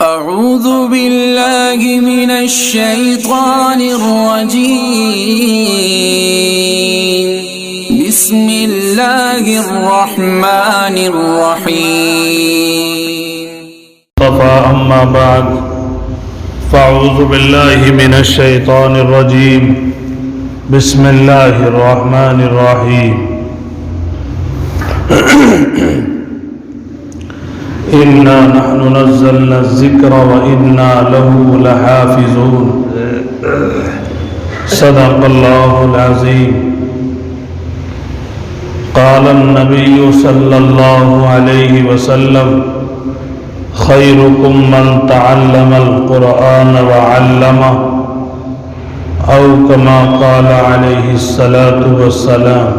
أعوذ بالله من الشيطان الرجيم بسم الله الرحمن الرحيم أما بعد فأعوذ بالله من الشيطان الرجيم بسم الله الرحمن الرحيم إنا نحن نزلنا الذكر وإنا له لحافظون صدق الله العظيم قال النبي صلى الله عليه وسلم خيركم من تعلم القرآن وعلمه أو كما قال عليه الصلاة والسلام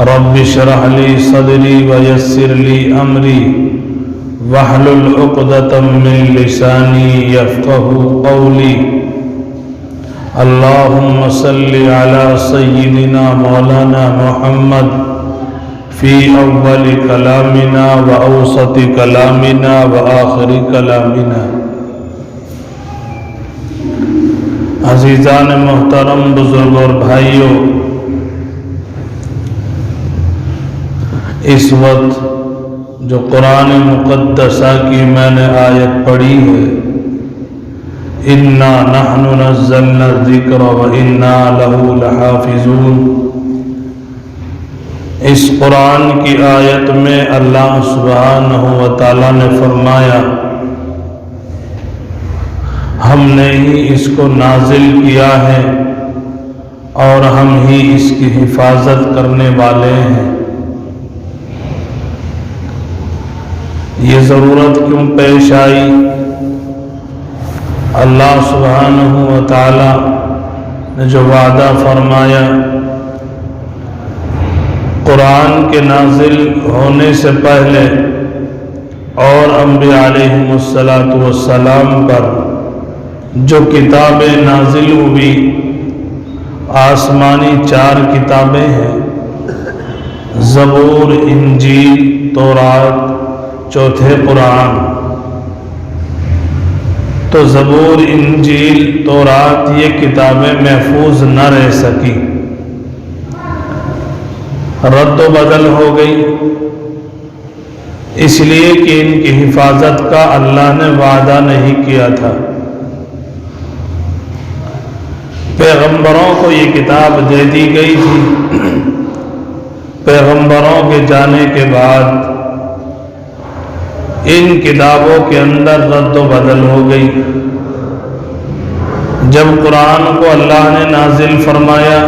رب اشرح لي صدري ويسر لي أمري واحلل عقدة من لساني يفقهوا قولي اللهم صل على سيدنا مولانا محمد في أول كلامنا وأوسط كلامنا وآخر كلامنا. عزیزان محترم، بزرگ اور بھائیوں، اس وقت جو قرآن مقدسہ کی میں نے آیت پڑھی ہے، اِنَّا نَحْنُ نَزَّلْنَا الذِّكْرَ وَإِنَّا لَهُ لَحَافِظُونَ، اس قرآن کی آیت میں اللہ سبحانہ و تعالیٰ نے فرمایا ہم نے ہی اس کو نازل کیا ہے اور ہم ہی اس کی حفاظت کرنے والے ہیں. یہ ضرورت کیوں پیش آئی؟ اللہ سبحانہ و تعالی نے جو وعدہ فرمایا قرآن کے نازل ہونے سے پہلے اور انبیاء علیہم السلام پر جو کتابیں نازل ہوئی، آسمانی 4 کتابیں ہیں، زبور، انجیل، تورات، چوتھے قرآن. تو زبور، انجیل، تورات یہ کتابیں محفوظ نہ رہ سکی، رد و بدل ہو گئی، اس لیے کہ ان کی حفاظت کا اللہ نے وعدہ نہیں کیا تھا. پیغمبروں کو یہ کتاب دے دی گئی تھی، پیغمبروں کے جانے کے بعد ان کتابوں کے اندر رد و بدل ہو گئی. جب قرآن کو اللہ نے نازل فرمایا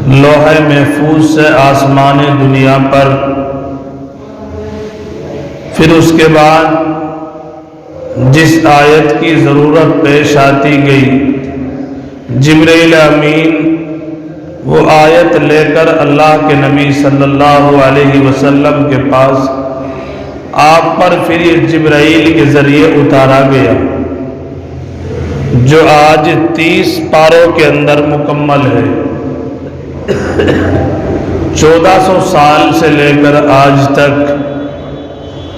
لوح محفوظ سے آسمان دنیا پر، پھر اس کے بعد جس آیت کی ضرورت پیش آتی گئی، جبرائیل امین وہ آیت لے کر اللہ کے نبی صلی اللہ علیہ وسلم کے پاس آپ پر پھر یہ جبرائیل کے ذریعے اتارا گیا، جو آج 30 پاروں کے اندر مکمل ہے. 1400 سال سے لے کر آج تک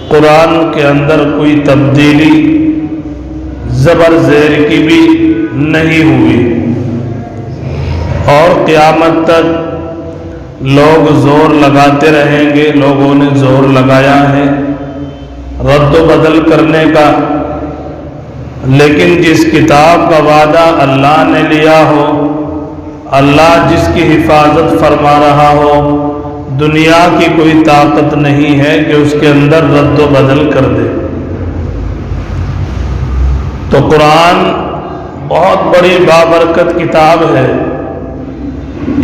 قرآن کے اندر کوئی تبدیلی زبر زیر کی بھی نہیں ہوئی، اور قیامت تک لوگ زور لگاتے رہیں گے. لوگوں نے زور لگایا ہے رد و بدل کرنے کا، لیکن جس کتاب کا وعدہ اللہ نے لیا ہو، اللہ جس کی حفاظت فرما رہا ہو، دنیا کی کوئی طاقت نہیں ہے کہ اس کے اندر رد و بدل کر دے. تو قرآن بہت بڑی بابرکت کتاب ہے،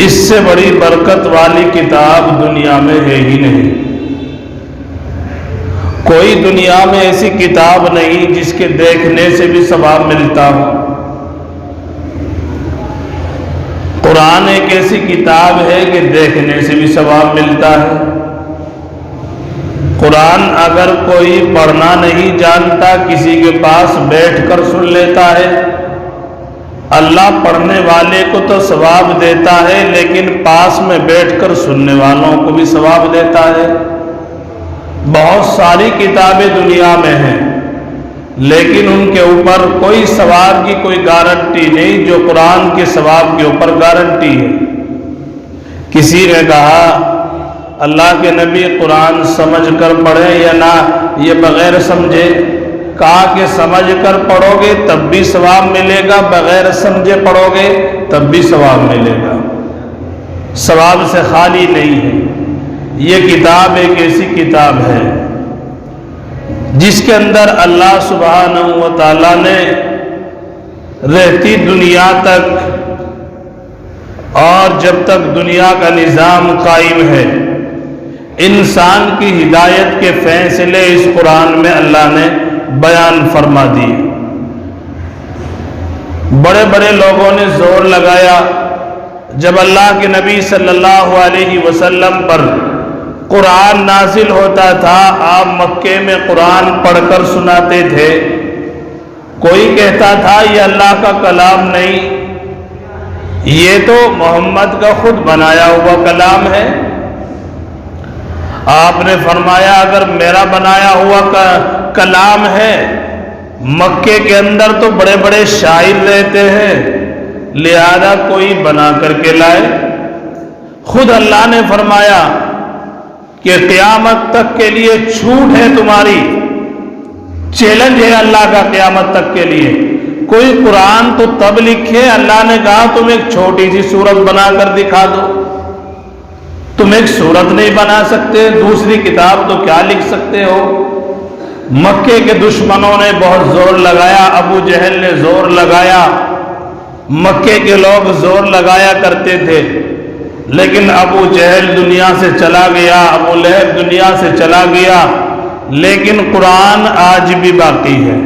اس سے بڑی برکت والی کتاب دنیا میں ہے ہی نہیں. کوئی دنیا میں ایسی کتاب نہیں جس کے دیکھنے سے بھی ثواب ملتا ہو. قرآن ایک ایسی کتاب ہے کہ دیکھنے سے بھی ثواب ملتا ہے. قرآن اگر کوئی پڑھنا نہیں جانتا کسی کے پاس بیٹھ کر سن لیتا ہے، اللہ پڑھنے والے کو تو ثواب دیتا ہے لیکن پاس میں بیٹھ کر سننے والوں کو بھی ثواب دیتا ہے. بہت ساری کتابیں دنیا میں ہیں، لیکن ان کے اوپر کوئی ثواب کی کوئی گارنٹی نہیں جو قرآن کے ثواب کے اوپر گارنٹی ہے۔ کسی نے کہا اللہ کے نبی قرآن سمجھ کر پڑھیں یا نہ، یہ بغیر سمجھے؟ کہا کہ سمجھ کر پڑھو گے تب بھی ثواب ملے گا، بغیر سمجھے پڑھو گے تب بھی ثواب ملے گا، ثواب سے خالی نہیں ہے۔ یہ کتاب ایک ایسی کتاب ہے جس کے اندر اللہ سبحانہ و تعالیٰ نے رہتی دنیا تک اور جب تک دنیا کا نظام قائم ہے، انسان کی ہدایت کے فیصلے اس قرآن میں اللہ نے بیان فرما دیے۔ بڑے بڑے لوگوں نے زور لگایا جب اللہ کے نبی صلی اللہ علیہ وسلم پر قرآن نازل ہوتا تھا، آپ مکے میں قرآن پڑھ کر سناتے تھے، کوئی کہتا تھا یہ اللہ کا کلام نہیں، یہ تو محمد کا خود بنایا ہوا کلام ہے۔ آپ نے فرمایا اگر میرا بنایا ہوا کلام ہے، مکے کے اندر تو بڑے بڑے شاعر رہتے ہیں، لہذا کوئی بنا کر کے لائے۔ خود اللہ نے فرمایا کہ قیامت تک کے لیے چھوٹ ہے تمہاری، چیلنج ہے اللہ کا قیامت تک کے لیے، کوئی قرآن تو تب لکھے۔ اللہ نے کہا تم ایک چھوٹی سی سورت بنا کر دکھا دو، تم ایک سورت نہیں بنا سکتے، دوسری کتاب تو کیا لکھ سکتے ہو؟ مکے کے دشمنوں نے بہت زور لگایا، ابو جہل نے زور لگایا، مکے کے لوگ زور لگایا کرتے تھے، لیکن ابو جہل دنیا سے چلا گیا، ابو لہب دنیا سے چلا گیا، لیکن قرآن آج بھی باقی ہے۔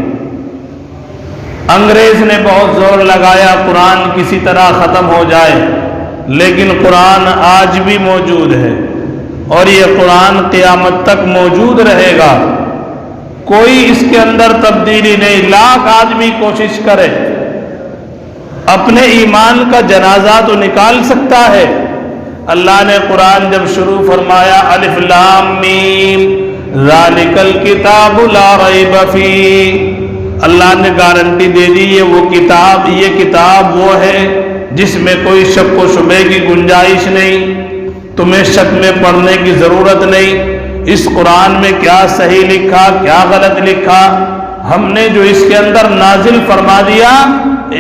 انگریز نے بہت زور لگایا قرآن کسی طرح ختم ہو جائے، لیکن قرآن آج بھی موجود ہے اور یہ قرآن قیامت تک موجود رہے گا، کوئی اس کے اندر تبدیلی نہیں۔ لاکھ آدمی کوشش کرے اپنے ایمان کا جنازہ تو نکال سکتا ہے۔ اللہ نے قرآن جب شروع فرمایا الف لام میم ذالک الکتاب لا ریب فیہ، اللہ نے گارنٹی دے دی یہ کتاب وہ ہے جس میں کوئی شک و شبہ کی گنجائش نہیں، تمہیں شک میں پڑھنے کی ضرورت نہیں۔ اس قرآن میں کیا صحیح لکھا کیا غلط لکھا، ہم نے جو اس کے اندر نازل فرما دیا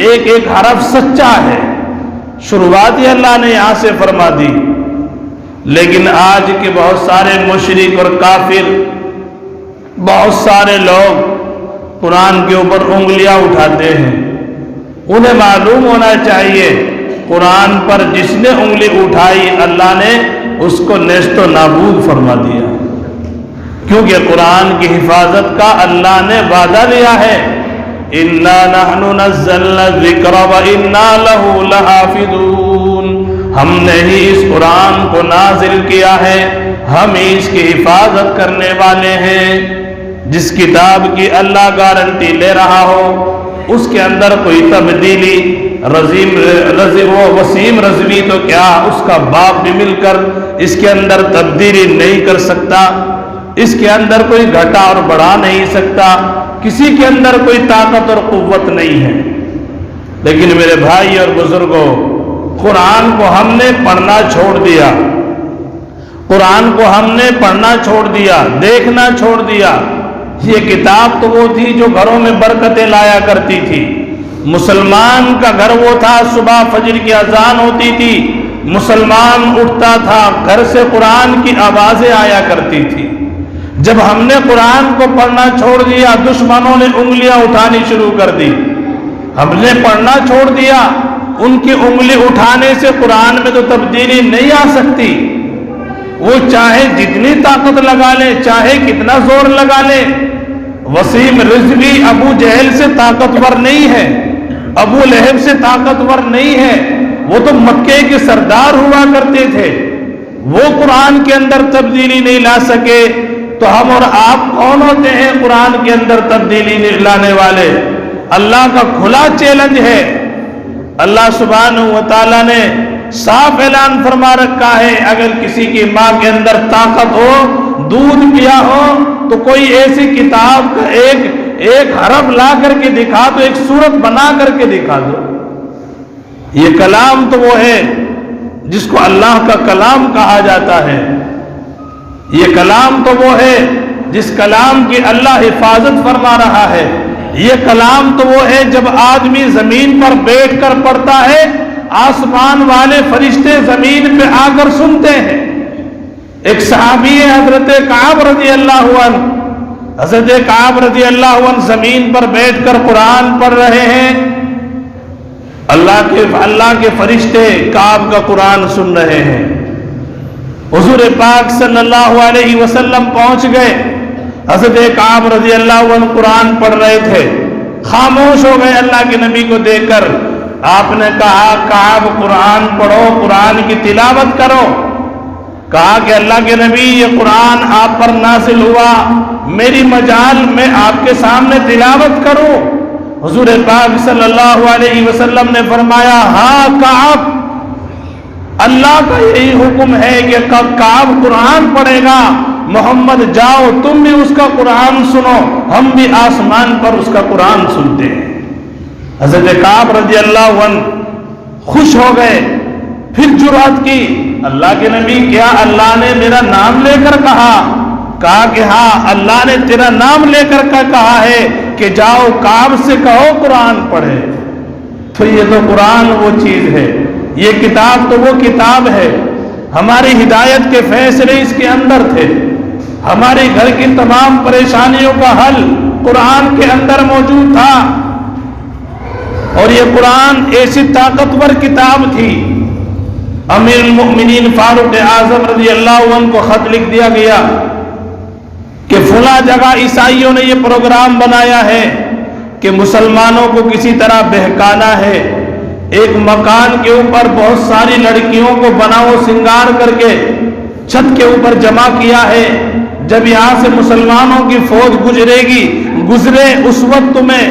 ایک ایک حرف سچا ہے، شروعات ہی اللہ نے یہاں سے فرما دی۔ لیکن آج کے بہت سارے مشرک اور کافر، بہت سارے لوگ قرآن کے اوپر انگلیاں اٹھاتے ہیں، انہیں معلوم ہونا چاہیے قرآن پر جس نے انگلی اٹھائی اللہ نے اس کو نیست و نابود فرما دیا، کیونکہ قرآن کی حفاظت کا اللہ نے وعدہ لیا ہے اِنَّا نَحْنُ نَزَّلْنَا الذِّكْرَ وَإِنَّا لَهُ لَحَافِظُونَ، ہم نے ہی اس قرآن کو نازل کیا ہے، ہم ہی اس کی حفاظت کرنے والے ہیں۔ جس کتاب کی اللہ گارنٹی لے رہا ہو اس کے اندر کوئی تبدیلی، وسیم رضوی تو کیا اس کا باپ بھی مل کر اس کے اندر تبدیلی نہیں کر سکتا، اس کے اندر کوئی گھٹا اور بڑھا نہیں سکتا، کسی کے اندر کوئی طاقت اور قوت نہیں ہے۔ لیکن میرے بھائی اور بزرگوں، قرآن کو ہم نے پڑھنا چھوڑ دیا، قرآن کو ہم نے پڑھنا چھوڑ دیا، دیکھنا چھوڑ دیا۔ یہ کتاب تو وہ تھی جو گھروں میں برکتیں لایا کرتی تھی، مسلمان کا گھر وہ تھا صبح فجر کی اذان ہوتی تھی، مسلمان اٹھتا تھا، گھر سے قرآن کی آوازیں آیا کرتی تھی۔ جب ہم نے قرآن کو پڑھنا چھوڑ دیا دشمنوں نے انگلیاں اٹھانی شروع کر دی، ہم نے پڑھنا چھوڑ دیا، ان کی انگلی اٹھانے سے قرآن میں تو تبدیلی نہیں آ سکتی، وہ چاہے جتنی طاقت لگا لے، چاہے کتنا زور لگا لے۔ وسیم رضوی ابو جہل سے طاقتور نہیں ہے، ابو لہب سے طاقتور نہیں ہے، وہ تو مکے کے سردار ہوا کرتے تھے، وہ قرآن کے اندر تبدیلی نہیں لا سکے، تو ہم اور آپ کون ہوتے ہیں قرآن کے اندر تبدیلی لانے والے؟ اللہ کا کھلا چیلنج ہے۔ اللہ سبحانہ و تعالیٰ نے صاف اعلان فرما رکھا ہے اگر کسی کی ماں کے اندر طاقت ہو دودھ پیا ہو تو کوئی ایسی کتاب کا ایک حرف لا کر کے دکھا دو، ایک صورت بنا کر کے دکھا دو۔ یہ کلام تو وہ ہے جس کو اللہ کا کلام کہا جاتا ہے، یہ کلام تو وہ ہے جس کلام کی اللہ حفاظت فرما رہا ہے، یہ کلام تو وہ ہے جب آدمی زمین پر بیٹھ کر پڑھتا ہے آسمان والے فرشتے زمین پہ آ کر سنتے ہیں۔ ایک صحابی ہے حضرت کعب رضی اللہ عنہ، حضرت کعب رضی اللہ عنہ زمین پر بیٹھ کر قرآن پڑھ رہے ہیں، اللہ کے فرشتے کعب کا قرآن سن رہے ہیں۔ حضور پاک صلی اللہ علیہ وسلم پہنچ گئے، حضرت کعب رضی اللہ عنہ قرآن پڑھ رہے تھے، خاموش ہو گئے اللہ کے نبی کو دیکھ کر۔ آپ نے کہا کعب قرآن پڑھو، قرآن کی تلاوت کرو۔ کہا کہ اللہ کے نبی یہ قرآن آپ پر نازل ہوا، میری مجال میں آپ کے سامنے تلاوت کروں۔ حضور پاک صلی اللہ علیہ وسلم نے فرمایا ہاں کعب، اللہ کا یہی حکم ہے کہ کعب قرآن پڑھے گا، محمد جاؤ تم بھی اس کا قرآن سنو، ہم بھی آسمان پر اس کا قرآن سنتے ہیں۔ حضرت کعب رضی اللہ عنہ خوش ہو گئے، پھر جرأت کی، اللہ کے نبی کیا اللہ نے میرا نام لے کر کہا؟ کہا کہ ہاں اللہ نے تیرا نام لے کر کہا ہے کہ جاؤ کعب سے کہو قرآن پڑھے۔ تو یہ تو قرآن وہ چیز ہے، یہ کتاب تو وہ کتاب ہے، ہماری ہدایت کے فیصلے اس کے اندر تھے، ہمارے گھر کی تمام پریشانیوں کا حل قرآن کے اندر موجود تھا۔ اور یہ قرآن ایسی طاقتور کتاب تھی، امیر المؤمنین فاروق اعظم رضی اللہ عنہ کو خط لکھ دیا گیا کہ فلاں جگہ عیسائیوں نے یہ پروگرام بنایا ہے کہ مسلمانوں کو کسی طرح بہکانا ہے، ایک مکان کے اوپر بہت ساری لڑکیوں کو بناؤ سنگار کر کے چھت کے اوپر جمع کیا ہے، جب یہاں سے مسلمانوں کی فوج گزرے اس وقت تمہیں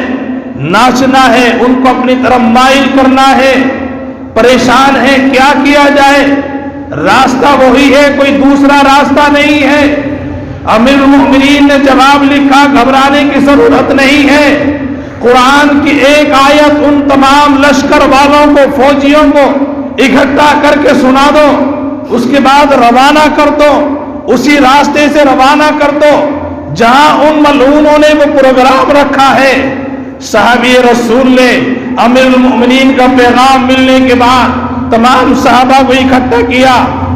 ناچنا ہے، ان کو اپنی طرف مائل کرنا ہے، پریشان ہے کیا کیا جائے، راستہ وہی ہے کوئی دوسرا راستہ نہیں ہے۔ امیر المؤمنین نے جواب لکھا گھبرانے کی ضرورت نہیں ہے، قرآن کی ایک آیت ان تمام لشکر والوں کو فوجیوں کو اکٹھا کر کے سنا دو، اس کے بعد روانہ کر دو، اسی راستے سے روانہ کر دو جہاں ان ملعونوں نے وہ پروگرام رکھا ہے۔ صحابی رسول نے امیر المؤمنین کا پیغام ملنے کے بعد تمام صحابہ کو اکٹھا کیا،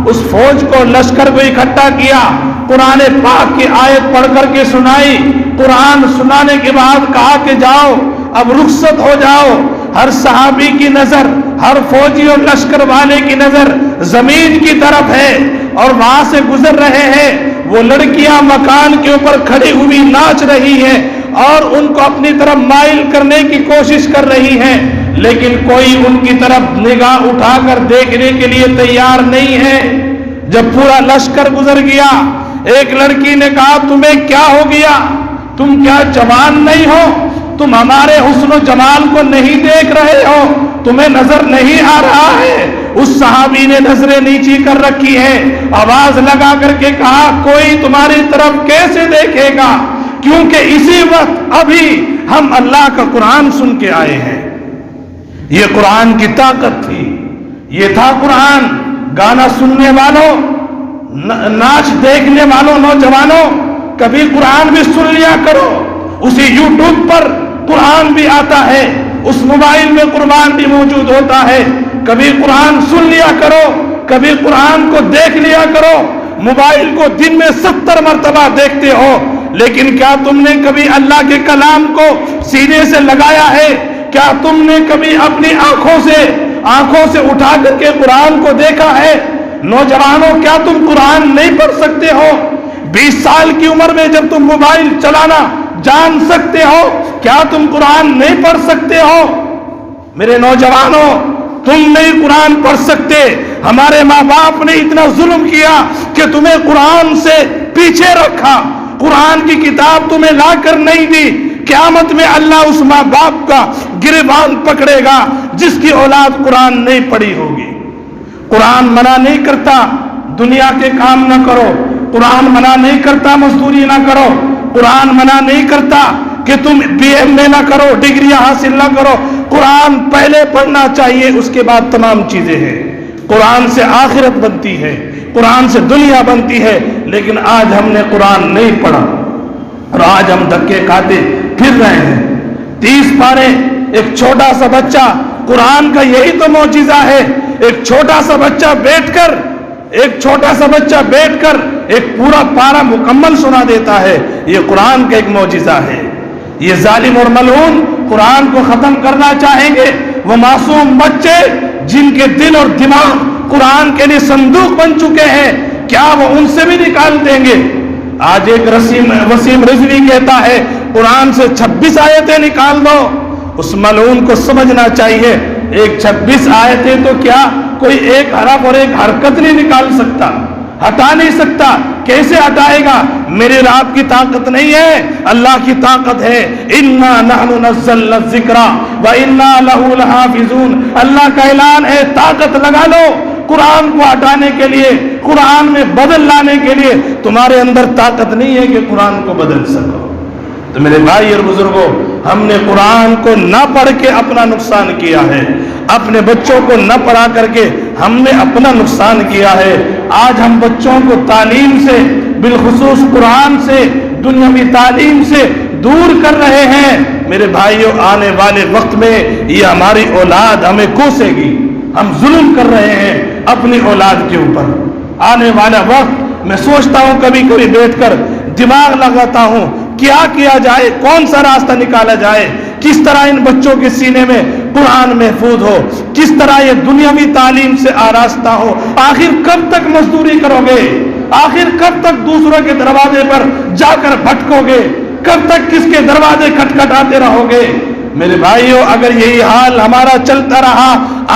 اس فوج کو لشکر کو اکٹھا کیا، قرآن پاک کی آیت پڑھ کر کے سنائی، قرآن سنانے کے بعد کہا کہ جاؤ اب رخصت ہو جاؤ۔ ہر صحابی کی نظر، ہر فوجی اور لشکر والے کی نظر زمین کی طرف ہے اور وہاں سے گزر رہے ہیں، وہ لڑکیاں مکان کے اوپر کھڑی ہوئی ناچ رہی ہیں اور ان کو اپنی طرف مائل کرنے کی کوشش کر رہی ہیں، لیکن کوئی ان کی طرف نگاہ اٹھا کر دیکھنے کے لیے تیار نہیں ہے۔ جب پورا لشکر گزر گیا، ایک لڑکی نے کہا تمہیں کیا ہو گیا؟ تم کیا جوان نہیں ہو؟ تم ہمارے حسن و جمال کو نہیں دیکھ رہے ہو؟ تمہیں نظر نہیں آ رہا ہے؟ اس صحابی نے نظریں نیچی کر رکھی ہے، آواز لگا کر کے کہا کوئی تمہاری طرف کیسے دیکھے گا، کیونکہ اسی وقت ابھی ہم اللہ کا قرآن سن کے آئے ہیں۔ یہ قرآن کی طاقت تھی، یہ تھا قرآن۔ گانا سننے والوں، ناچ دیکھنے والوں، نوجوانوں، کبھی قرآن بھی سن لیا کرو، اسی یوٹیوب پر قرآن بھی آتا ہے، اس موبائل میں قرآن بھی موجود ہوتا ہے، کبھی قرآن سن لیا کرو، کبھی قرآن کو دیکھ لیا کرو۔ موبائل کو دن میں 70 مرتبہ دیکھتے ہو، لیکن کیا تم نے کبھی اللہ کے کلام کو سینے سے لگایا ہے؟ کیا تم نے کبھی اپنی آنکھوں سے اٹھا کر کے قرآن کو دیکھا ہے؟ نوجوانوں، کیا تم قرآن نہیں پڑھ سکتے ہو؟ 20 سال کی عمر میں جب تم موبائل چلانا جان سکتے ہو، کیا تم قرآن نہیں پڑھ سکتے ہو؟ میرے نوجوانوں، تم نہیں قرآن پڑھ سکتے، ہمارے ماں باپ نے اتنا ظلم کیا کہ تمہیں قرآن سے پیچھے رکھا، قرآن کی کتاب تمہیں لا کر نہیں دی۔ قیامت میں اللہ اس ماں باپ کا گریبان پکڑے گا جس کی اولاد قرآن نہیں پڑھی ہوگی۔ قرآن منع نہیں کرتا دنیا کے کام نہ کرو، قرآن منع نہیں کرتا مزدوری نہ کرو، قرآن منع نہیں کرتا کہ تم BA نہ کرو، ڈگریاں حاصل نہ کرو۔ قرآن پہلے پڑھنا چاہیے، اس کے بعد تمام چیزیں ہیں۔ قرآن سے آخرت بنتی ہے، قرآن سے دنیا بنتی ہے، لیکن آج ہم نے قرآن نہیں پڑھا اور آج ہم دھکے کھاتے پھر رہے ہیں۔ 30 پارے، ایک چھوٹا سا بچہ، قرآن کا یہی تو معجزہ ہے، ایک چھوٹا سا بچہ بیٹھ کر ایک پورا پارا مکمل سنا دیتا ہے۔ یہ قرآن کا ایک معجزہ ہے۔ یہ ظالم اور ملعون قرآن کو ختم کرنا چاہیں گے، وہ معصوم بچے جن کے دل اور دماغ قرآن کے لیے صندوق بن چکے ہیں، کیا وہ ان سے بھی نکال دیں گے؟ آج ایک وسیم رضوی کہتا ہے قرآن سے 26 آیتیں نکال دو۔ اس ملعون کو سمجھنا چاہیے، ایک 26 آیتیں تو کیا کوئی ایک حرف اور ایک حرکت نہیں نکال سکتا، ہٹا نہیں سکتا۔ کیسے ہٹائے گا؟ میرے اور آپ کی طاقت نہیں ہے، اللہ کی طاقت ہے۔ اِنَّا نَحْنُ نَزَّلْنَا الذِّكْرَ وَإِنَّا لَهُ لَحَافِظُونَ۔ اللہ کا اعلان ہے، طاقت لگا لو قرآن کو ہٹانے کے لیے، قرآن میں بدل لانے کے لیے۔ تمہارے اندر طاقت نہیں ہے کہ قرآن کو بدل سکو۔ تو میرے بھائی اور بزرگوں، ہم نے قرآن کو نہ پڑھ کے اپنا نقصان کیا ہے، اپنے بچوں کو نہ پڑھا کر کے ہم نے اپنا نقصان کیا ہے۔ آج ہم بچوں کو تعلیم سے، بالخصوص قرآن سے، دنیاوی تعلیم سے دور کر رہے ہیں۔ میرے بھائیوں، آنے والے وقت میں یہ ہماری اولاد ہمیں کوسے گی۔ ہم ظلم کر رہے ہیں اپنی اولاد کے اوپر۔ آنے والا وقت میں سوچتا ہوں، کبھی کبھی بیٹھ کر دماغ لگاتا ہوں، کیا کیا جائے، کون سا راستہ نکالا جائے، کس طرح ان بچوں کے سینے میں قرآن محفوظ ہو، کس طرح یہ دنیاوی تعلیم سے آراستہ ہو۔ آخر کب تک مزدوری کرو گے؟ آخر کب تک دوسروں کے دروازے پر جا کر بھٹکو گے؟ کب تک کس کے دروازے کھٹکھٹاتے رہو گے؟ میرے بھائیوں، اگر یہی حال ہمارا چلتا رہا،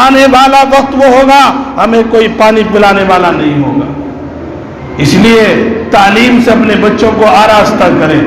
آنے والا وقت وہ ہوگا ہمیں کوئی پانی پلانے والا نہیں ہوگا۔ اس لیے تعلیم سے اپنے بچوں کو آراستہ کریں۔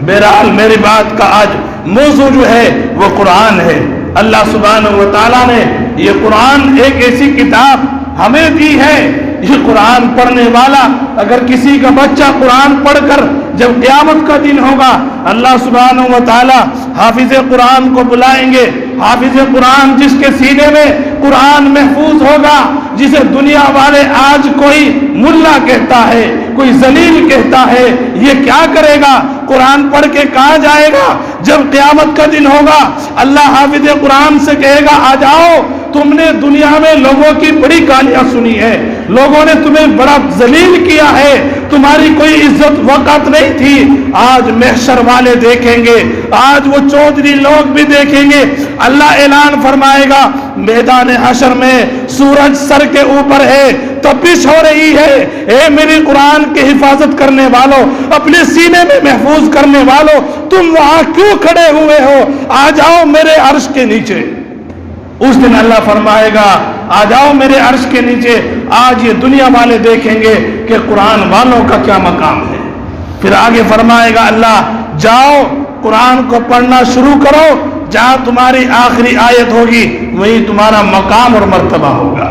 بہرحال میری بات کا آج موضوع جو ہے وہ قرآن ہے۔ اللہ سبحانہ و تعالیٰ نے یہ قرآن ایک ایسی کتاب ہمیں دی ہے، یہ قرآن پڑھنے والا، اگر کسی کا بچہ قرآن پڑھ کر جب قیامت کا دن ہوگا، اللہ سبحانہ و تعالیٰ حافظ قرآن کو بلائیں گے۔ حافظ قرآن جس کے سینے میں قرآن محفوظ ہوگا، جسے دنیا والے آج کوئی ملا کہتا ہے، کوئی ذلیل کہتا ہے، یہ کیا کرے گا؟ قرآن پڑھ کے کہاں جائے گا؟ جب قیامت کا دن ہوگا، اللہ حافظ قرآن سے کہے گا، آ جاؤ، تم نے دنیا میں لوگوں کی بڑی گالیاں سنی ہے، لوگوں نے تمہیں بڑا ذلیل کیا ہے، تمہاری کوئی عزت وقت نہیں تھی۔ آج محشر والے دیکھیں گے، آج وہ چودھری لوگ بھی دیکھیں گے۔ اللہ اعلان فرمائے گا، میدان حشر میں سورج سر کے اوپر ہے، تپش ہو رہی ہے، اے میری قرآن کی حفاظت کرنے والوں، اپنے سینے میں محفوظ کرنے والوں، تم وہاں کیوں کھڑے ہوئے ہو؟ آ جاؤ میرے عرش کے نیچے۔ اس دن اللہ فرمائے گا، آ جاؤ میرے عرش کے نیچے۔ آج یہ دنیا والے دیکھیں گے کہ قرآن والوں کا کیا مقام ہے۔ پھر آگے فرمائے گا اللہ، جاؤ قرآن کو پڑھنا شروع کرو، جہاں تمہاری آخری آیت ہوگی وہیں تمہارا مقام اور مرتبہ ہوگا۔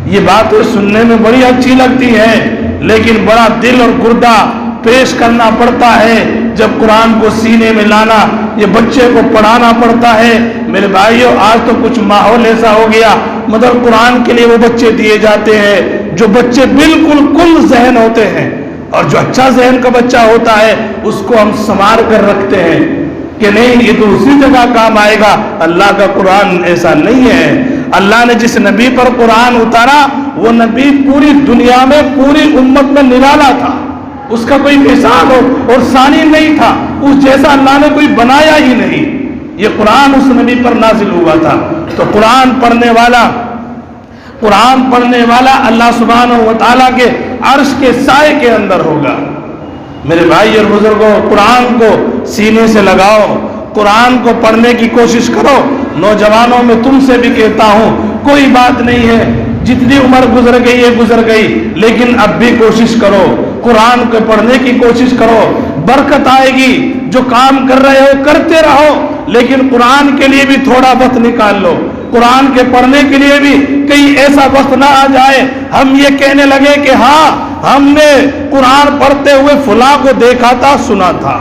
یہ باتیں سننے میں بڑی اچھی لگتی ہے، لیکن بڑا دل اور گردہ پیش کرنا پڑتا ہے جب قرآن کو سینے میں لانا، یہ بچے کو پڑھانا پڑتا ہے۔ میرے بھائیوں، آج تو کچھ ماحول ایسا ہو گیا، مگر قرآن کے لیے وہ بچے دیے جاتے ہیں جو بچے بالکل کل ذہن ہوتے ہیں، اور جو اچھا ذہن کا بچہ ہوتا ہے اس کو ہم سنوار کر رکھتے ہیں کہ نہیں، یہ تو اسی جگہ کام آئے گا۔ اللہ کا قرآن ایسا نہیں ہے۔ اللہ نے جس نبی پر قرآن اتارا، وہ نبی پوری دنیا میں پوری امت میں نرالا تھا، اس کا کوئی مثال اور ثانی نہیں تھا، اس جیسا اللہ نے کوئی بنایا ہی نہیں۔ یہ قرآن اس نبی پر نازل ہوا تھا۔ تو قرآن پڑھنے والا اللہ سبحانہ و تعالیٰ کے عرش کے سائے کے اندر ہوگا۔ میرے بھائی اور بزرگوں، قرآن کو سینے سے لگاؤ، قرآن کو پڑھنے کی کوشش کرو۔ نوجوانوں میں تم سے بھی کہتا ہوں، کوئی بات نہیں ہے، جتنی عمر گزر گئی ہے گزر گئی، لیکن اب بھی کوشش کرو، قرآن کو پڑھنے کی کوشش کرو، برکت آئے گی۔ جو کام کر رہے ہو کرتے رہو، لیکن قرآن کے لیے بھی تھوڑا وقت نکال لو۔ قرآن کے پڑھنے کے لیے بھی کہیں ایسا وقت نہ آ جائے ہم یہ کہنے لگے کہ ہاں ہم نے قرآن پڑھتے ہوئے فلاں کو دیکھا تھا، سنا تھا۔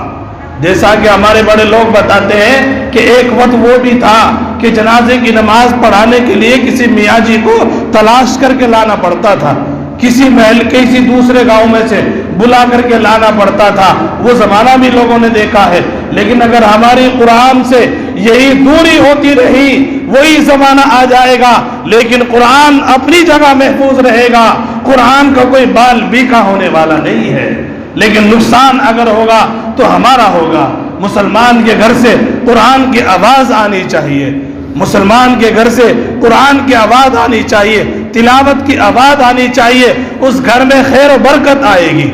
جیسا کہ ہمارے بڑے لوگ بتاتے ہیں کہ ایک وقت وہ بھی تھا کہ جنازے کی نماز پڑھانے کے لیے کسی میاں جی کو تلاش کر کے لانا پڑتا تھا، کسی محل کسی دوسرے گاؤں میں سے بلا کر کے لانا پڑتا تھا۔ وہ زمانہ بھی لوگوں نے دیکھا ہے۔ لیکن اگر ہماری قرآن سے یہی دوری ہوتی رہی وہی زمانہ آ جائے گا، لیکن قرآن اپنی جگہ محفوظ رہے گا۔ قرآن کا کوئی بال بیکا ہونے والا نہیں ہے، لیکن نقصان اگر ہوگا تو ہمارا ہوگا۔ مسلمان کے گھر سے قرآن کی آواز آنی چاہیے، مسلمان کے گھر سے قرآن کی آواز آنی چاہیے، تلاوت کی آواز آنی چاہیے، اس گھر میں خیر و برکت آئے گی۔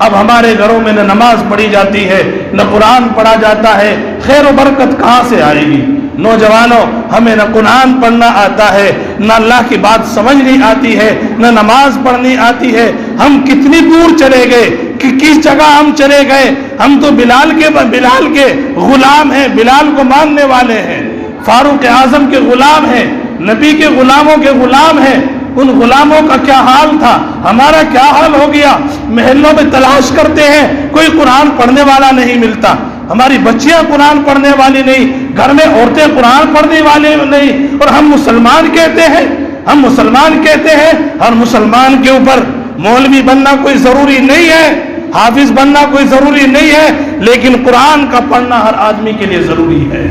اب ہمارے گھروں میں نہ نماز پڑھی جاتی ہے نہ قرآن پڑھا جاتا ہے، خیر و برکت کہاں سے آئے گی؟ نوجوانوں، ہمیں نہ قرآن پڑھنا آتا ہے، نہ اللہ کی بات سمجھنی آتی ہے، نہ نماز پڑھنی آتی ہے۔ ہم کتنی دور چلے گئے، کہ کس جگہ ہم چلے گئے؟ ہم تو بلال کے غلام ہیں، بلال کو ماننے والے ہیں، فاروق اعظم کے غلام ہیں، نبی کے غلاموں کے غلام ہیں۔ ان غلاموں کا کیا حال تھا، ہمارا کیا حال ہو گیا؟ محلوں میں تلاش کرتے ہیں، کوئی قرآن پڑھنے والا نہیں ملتا، ہماری بچیاں قرآن پڑھنے والی نہیں، گھر میں عورتیں قرآن پڑھنے والی نہیں، اور ہم مسلمان کہتے ہیں، ہم مسلمان کہتے ہیں۔ ہر مسلمان کے اوپر مولوی بننا کوئی ضروری نہیں ہے، حافظ بننا کوئی ضروری نہیں ہے، لیکن قرآن کا پڑھنا ہر آدمی کے لیے ضروری ہے۔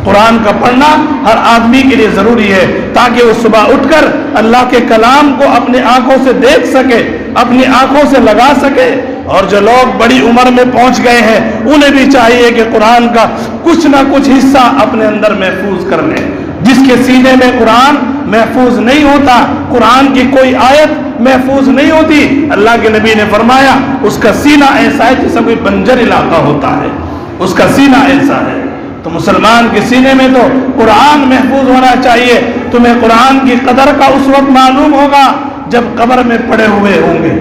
قرآن کا پڑھنا ہر آدمی کے لیے ضروری ہے، تاکہ وہ صبح اٹھ کر اللہ کے کلام کو اپنی آنکھوں سے دیکھ سکے، اپنی آنکھوں سے لگا سکے۔ اور جو لوگ بڑی عمر میں پہنچ گئے ہیں انہیں بھی چاہیے کہ قرآن کا کچھ نہ کچھ حصہ اپنے اندر محفوظ کر لیں۔ جس کے سینے میں قرآن محفوظ نہیں ہوتا، قرآن کی کوئی آیت محفوظ نہیں ہوتی، اللہ کے نبی نے فرمایا اس کا سینہ ایسا ہے جیسا کوئی بنجر علاقہ ہوتا ہے، اس کا سینہ ایسا ہے۔ تو مسلمان کے سینے میں تو قرآن محفوظ ہونا چاہیے۔ تمہیں قرآن کی قدر کا اس وقت معلوم ہوگا جب قبر میں پڑے ہوئے ہوں گے،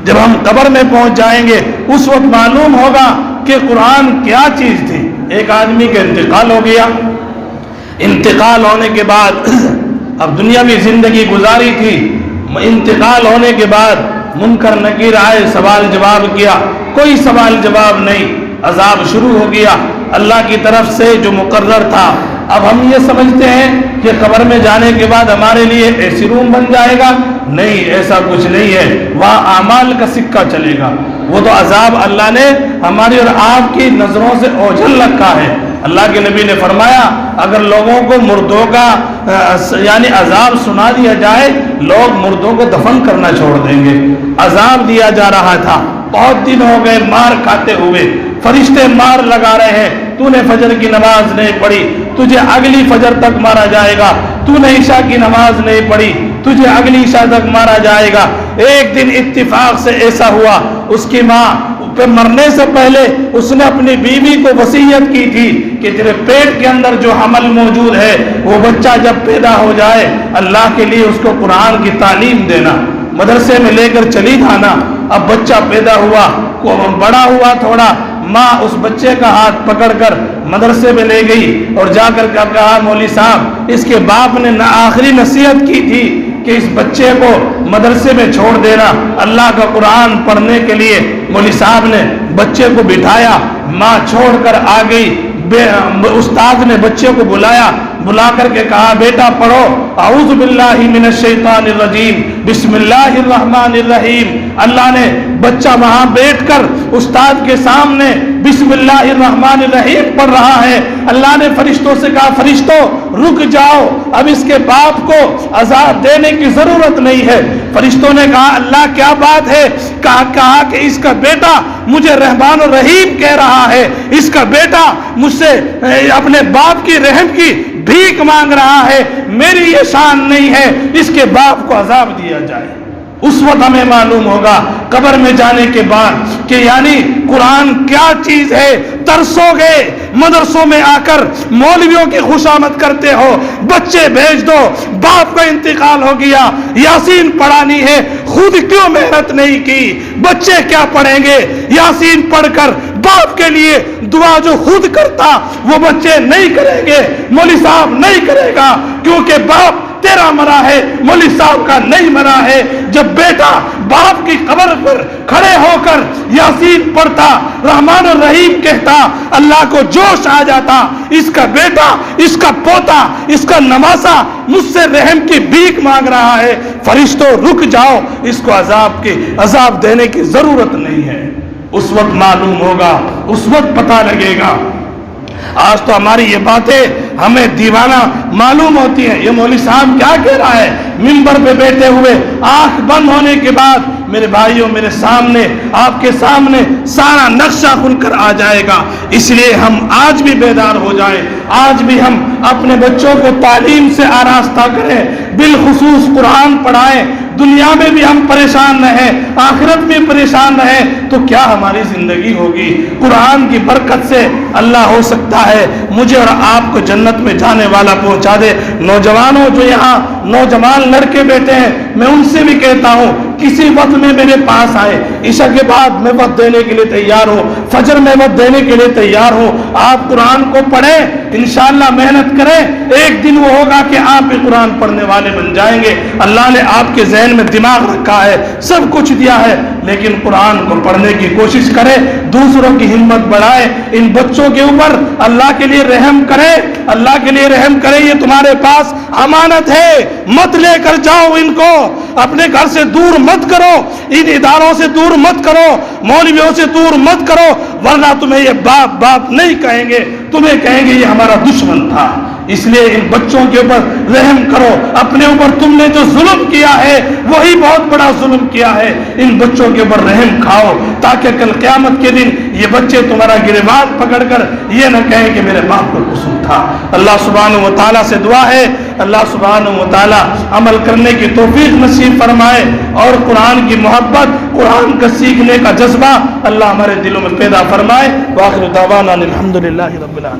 جب ہم قبر میں پہنچ جائیں گے اس وقت معلوم ہوگا کہ قرآن کیا چیز تھی۔ ایک آدمی کا انتقال ہو گیا، انتقال ہونے کے بعد اب دنیاوی زندگی گزاری تھی، انتقال ہونے کے بعد منکر نکیر آئے، سوال جواب کیا، کوئی سوال جواب نہیں، عذاب شروع ہو گیا اللہ کی طرف سے جو مقرر تھا۔ اب ہم یہ سمجھتے ہیں کہ قبر میں جانے کے بعد ہمارے لیے ایسی روم بن جائے گا، نہیں، ایسا کچھ نہیں ہے، وہاں اعمال کا سکہ چلے گا۔ وہ تو عذاب اللہ نے ہماری اور آپ کی نظروں سے اوجھل رکھا ہے۔ اللہ کے نبی نے فرمایا اگر لوگوں کو مردوں کا یعنی عذاب سنا دیا جائے، لوگ مردوں کو دفن کرنا چھوڑ دیں گے۔ عذاب دیا جا رہا تھا، بہت دن ہو گئے مار کھاتے ہوئے، فرشتے مار لگا رہے ہیں، تو نے فجر کی نماز نہیں پڑھی، تجھے اگلی فجر تک مارا جائے گا، تو نے عشاء کی نماز نہیں پڑھی، تجھے اگلی عشاء تک مارا جائے گا۔ ایک دن اتفاق سے ایسا ہوا، اس کی ماں پہ مرنے سے پہلے اس نے اپنی بیوی کو وصیت کی تھی کہ تیرے پیٹ کے اندر جو حمل موجود ہے وہ بچہ جب پیدا ہو جائے اللہ کے لیے اس کو قرآن کی تعلیم دینا، مدرسے میں لے کر چلی جانا۔ اب بچہ پیدا ہوا، بڑا ہوا تھوڑا، ماں اس بچے کا ہاتھ پکڑ کر مدرسے میں لے گئی اور جا کر کہا مولوی صاحب اس کے باپ نے آخری نصیحت کی تھی کہ اس بچے کو مدرسے میں چھوڑ دینا اللہ کا قرآن پڑھنے کے لیے۔ مولوی صاحب نے بچے کو بٹھایا، ماں چھوڑ کر آ گئی، استاد نے بچے کو بلا کر کے کہا بیٹا پڑھو اعوذ باللہ من الشیطان الرجیم بسم اللہ الرحمن الرحیم۔ اللہ نے بچہ وہاں بیٹھ کر استاد کے سامنے بسم اللہ الرحمن الرحیم پڑھ رہا ہے۔ اللہ نے فرشتوں سے کہا فرشتوں رک جاؤ، اب اس کے باپ کو عذاب دینے کی ضرورت نہیں ہے۔ فرشتوں نے کہا اللہ کیا بات ہے؟ کہا کہ اس کا بیٹا مجھے رحمان الرحیم کہہ رہا ہے، اس کا بیٹا مجھ سے اپنے باپ کی رحم کی بھیک مانگ رہا ہے، میری یہ شان نہیں ہے اس کے باپ کو عذاب دیا جائے۔ اس وقت ہمیں معلوم ہوگا قبر میں جانے کے بعد کہ یعنی قرآن کیا چیز ہے۔ ترسو گے مدرسوں میں آ کر مولویوں کی خوشامد کرتے ہو، بچے بھیج دو، باپ کا انتقال ہو گیا، یاسین پڑھانی ہے، خود کیوں محنت نہیں کی؟ بچے کیا پڑھیں گے؟ یاسین پڑھ کر باپ کے لیے دعا جو خود کرتا وہ بچے نہیں کریں گے، مولوی صاحب نہیں کرے گا، کیونکہ باپ تیرا مرا ہے، مولوی صاحب کا نہیں مرا ہے۔ جب بیٹا باپ کی قبر پر کھڑے ہو کر یاسین پڑھتا، رحمان الرحیم کہتا، اللہ کو جوش آ جاتا، اس کا بیٹا، اس کا پوتا، اس کا نواسا مجھ سے رحم کی بھیک مانگ رہا ہے، فرشتوں رک جاؤ، اس کو عذاب دینے کی ضرورت نہیں ہے۔ اس وقت معلوم ہوگا، اس وقت پتہ لگے گا۔ آج تو ہماری یہ باتیں ہمیں دیوانہ معلوم ہوتی ہیں۔ یہ مولوی صاحب کیا کہہ رہا ہے منبر پہ بیٹھے ہوئے، آنکھ بند ہونے کے بعد میرے بھائیوں میرے سامنے، آپ کے سامنے سارا نقشہ کھل کر آ جائے گا۔ اس لیے ہم آج بھی بیدار ہو جائیں، آج بھی ہم اپنے بچوں کو تعلیم سے آراستہ کریں، بالخصوص قرآن پڑھائیں۔ دنیا میں بھی ہم پریشان رہیں، آخرت میں پریشان رہیں تو کیا ہماری زندگی ہوگی؟ قرآن کی برکت سے اللہ ہو سکتا ہے مجھے اور آپ کو جنت میں جانے والا پہنچا دے۔ نوجوانوں جو یہاں نوجوان لڑکے بیٹھے ہیں، میں ان سے بھی کہتا ہوں کسی وقت میں میرے پاس آئے، عشاء کے بعد میں وقت دینے کے لیے تیار ہوں، فجر میں وقت دینے کے لیے تیار ہوں۔ آپ قرآن کو پڑھیں، انشاءاللہ محنت کریں، ایک دن وہ ہوگا کہ آپ بھی قرآن پڑھنے والے بن جائیں گے۔ اللہ نے آپ کے ذہن میں دماغ رکھا ہے، سب کچھ دیا ہے، لیکن قرآن کو پڑھنے کی کوشش کریں، دوسروں کی ہمت بڑھائیں، ان بچوں کے اوپر اللہ کے لیے رحم کریں، اللہ کے لیے رحم کریں۔ یہ تمہارے پاس امانت ہے، مت لے کر جاؤ ان کو، اپنے گھر سے دور مت کرو، ان اداروں سے دور مت کرو، مولویوں سے دور مت کرو، ورنہ تمہیں یہ باپ باپ نہیں کہیں گے، تمہیں کہیں گے یہ ہمارا دشمن تھا۔ اس لیے ان بچوں کے اوپر رحم کرو، اپنے اوپر تم نے جو ظلم کیا ہے وہی بہت بڑا ظلم کیا ہے، ان بچوں کے اوپر رحم کھاؤ تاکہ کل قیامت کے دن یہ بچے تمہارا گریبان پکڑ کر یہ نہ کہیں کہ میرے باپ کا قصور تھا۔ اللہ سبحانہ و تعالیٰ سے دعا ہے اللہ سبحانہ و تعالیٰ عمل کرنے کی توفیق نصیب فرمائے، اور قرآن کی محبت، قرآن کا سیکھنے کا جذبہ اللہ ہمارے دلوں میں پیدا فرمائے۔ وآخر دعوانا الحمدللہ رب العالمین۔